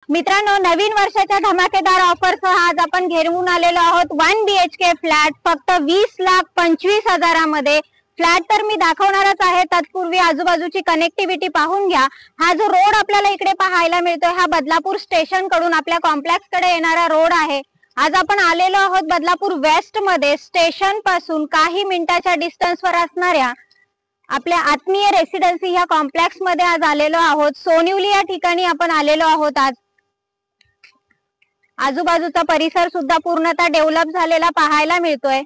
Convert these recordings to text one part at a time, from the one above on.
मित्रांनो, नवीन वर्षाच्या धमाकेदार ऑफरसह आज आपण घेऊन आलेलो आहोत 1 BHK फ्लॅट फक्त 20,25,000 फ्लॅट तर मी दाखवणारच आहे. तत्पूर्वी आजूबाजूची कनेक्टिव्हिटी पाहून घ्या. हा जो रोड आपल्याला इकडे पाहायला मिळतोय हा बदलापूर स्टेशन कडून आपल्या कॉम्प्लेक्स कडे येणारा रोड आहे. आज आपण आलेलो आहोत बदलापूर वेस्ट मध्ये स्टेशन पासून काही मिनिटाच्या डिस्टन्सवर असणाऱ्या आपल्या आत्मीय रेसिडेन्सी ह्या कॉम्प्लेक्स मध्ये आज आलेलो आहोत. सोनिवली या ठिकाणी आपण आलेलो आहोत. आज आजूबाजूचा परिसर सुद्धा पूर्णतः डेव्हलप झालेला पाहायला मिळतोय.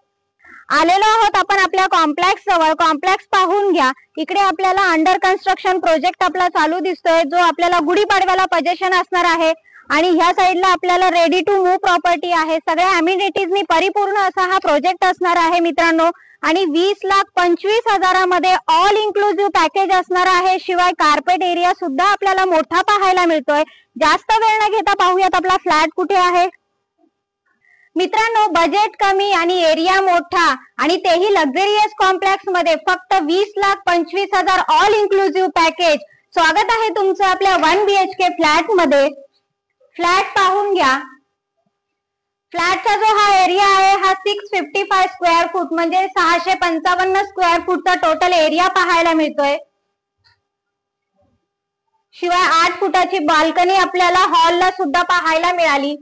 आलेलो आहोत आपण आपल्या कॉम्प्लेक्स जवळ. कॉम्प्लेक्स पाहून घ्या. इकडे आपल्याला अंडर कन्स्ट्रक्शन प्रोजेक्ट आपला चालू दिसतोय जो आपल्याला गुढीपाडव्याला पोझिशन असणार आहे. आणि ह्या साईडला आपल्याला रेडी टू मूव्ह प्रॉपर्टी आहे. सगळ्या अम्युनिटीजनी परिपूर्ण असा हा प्रोजेक्ट असणार आहे मित्रांनो. आणि 20,25,000 ऑल इन्क्लुसिव्ह पॅकेज असणार आहे. शिवाय कार्पेट एरिया सुद्धा आपल्याला मोठा पाहायला मिळतोय. जास्त वेळ न घेता पाहूयात आपला फ्लॅट कुठे आहे. मित्रांनो, बजेट कमी आणि एरिया मोठा आणि तेही लक्झरियस कॉम्प्लेक्स मध्ये फक्त 20,25,000 ऑल इन्क्लुसिव्ह पॅकेज. स्वागत आहे तुमचं आपल्या 1 BHK फ्लॅट मध्ये. फ्लॅट पाहून घ्या. फ्लॅटचा जो हा एरिया आहे हा 655 स्क्वेअर फूट म्हणजे 655 स्क्वेअर फूटचा टोटल एरिया पाहायला मिळतोय. शिवाय 8 फुटाची बाल्कनी आपल्याला हॉलला सुद्धा पाहायला मिळाली.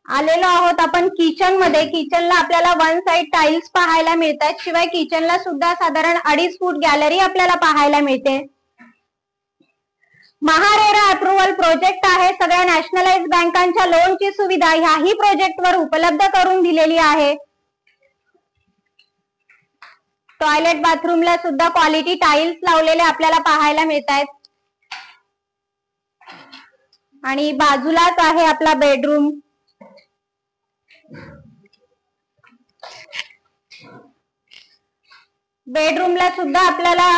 आलेलो आहोत आपण किचन मध्ये. किचनला आपल्याला 1 साइड टाइल्स पाहायला मिळतात. शिवाय किचनला सुद्धा साधारण 2.5 फूट गॅलरी आपल्याला पाहायला मिळते. महारेरा अप्रुव्हल प्रोजेक्ट आहे. सगळ्या नॅशनलाइज बँकांच्या लोनची सुविधा ह्याही प्रोजेक्टवर उपलब्ध करून दिलेली आहे. टॉयलेट बाथरूमला सुद्धा क्वालिटी टाइल्स लावलेले आपल्याला पाहायला मिळत आहेत. आणि बाजूलाच आहे आपला बेडरूम. बेडरूमला सुद्धा आपल्याला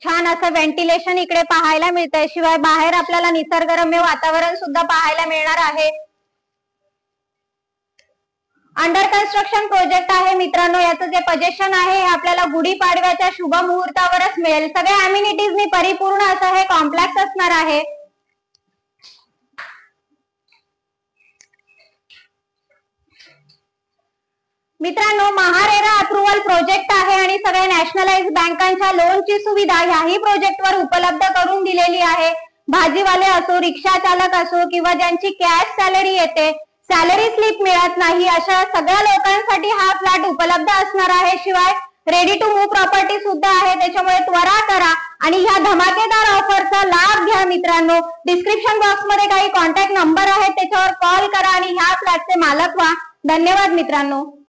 छान असं व्हेंटिलेशन इकडे पाहायला मिळतंय. शिवाय बाहेर आपल्याला निसर्गरम्य वातावरण सुद्धा पाहायला मिळणार आहे. अंडर कन्स्ट्रक्शन प्रोजेक्ट आहे मित्रांनो. याचं जे पोझिशन आहे हे आपल्याला गुढीपाडव्याच्या शुभ मुहूर्तावरच मिळेल. सगळ्या अम्युनिटीजनी परिपूर्ण असं हे कॉम्प्लेक्स असणार आहे. मित्रांनो, महारेरा अप्रुव्हल प्रोजेक्ट आहे आणि सगळ्या नॅशनलाइज बँकांच्या लोनची सुविधा ह्याही प्रोजेक्टवर उपलब्ध करून दिलेली आहे. भाजीवाले असो, रिक्षा चालक असो किंवा ज्यांची कॅश सॅलरी येते, सॅलरी स्लिप मिळत नाही, अशा सगळ्या लोकांसाठी हा फ्लॅट उपलब्ध असणार आहे. शिवाय रेडी टू मूव्ह प्रॉपर्टी सुद्धा आहे. त्याच्यामुळे त्वरा करा आणि ह्या धमाकेदार ऑफरचा लाभ घ्या मित्रांनो. डिस्क्रिप्शन बॉक्स मध्ये काही कॉन्टॅक्ट नंबर आहेत त्याच्यावर कॉल करा आणि ह्या फ्लॅटचे मालक व्हा. धन्यवाद मित्रांनो.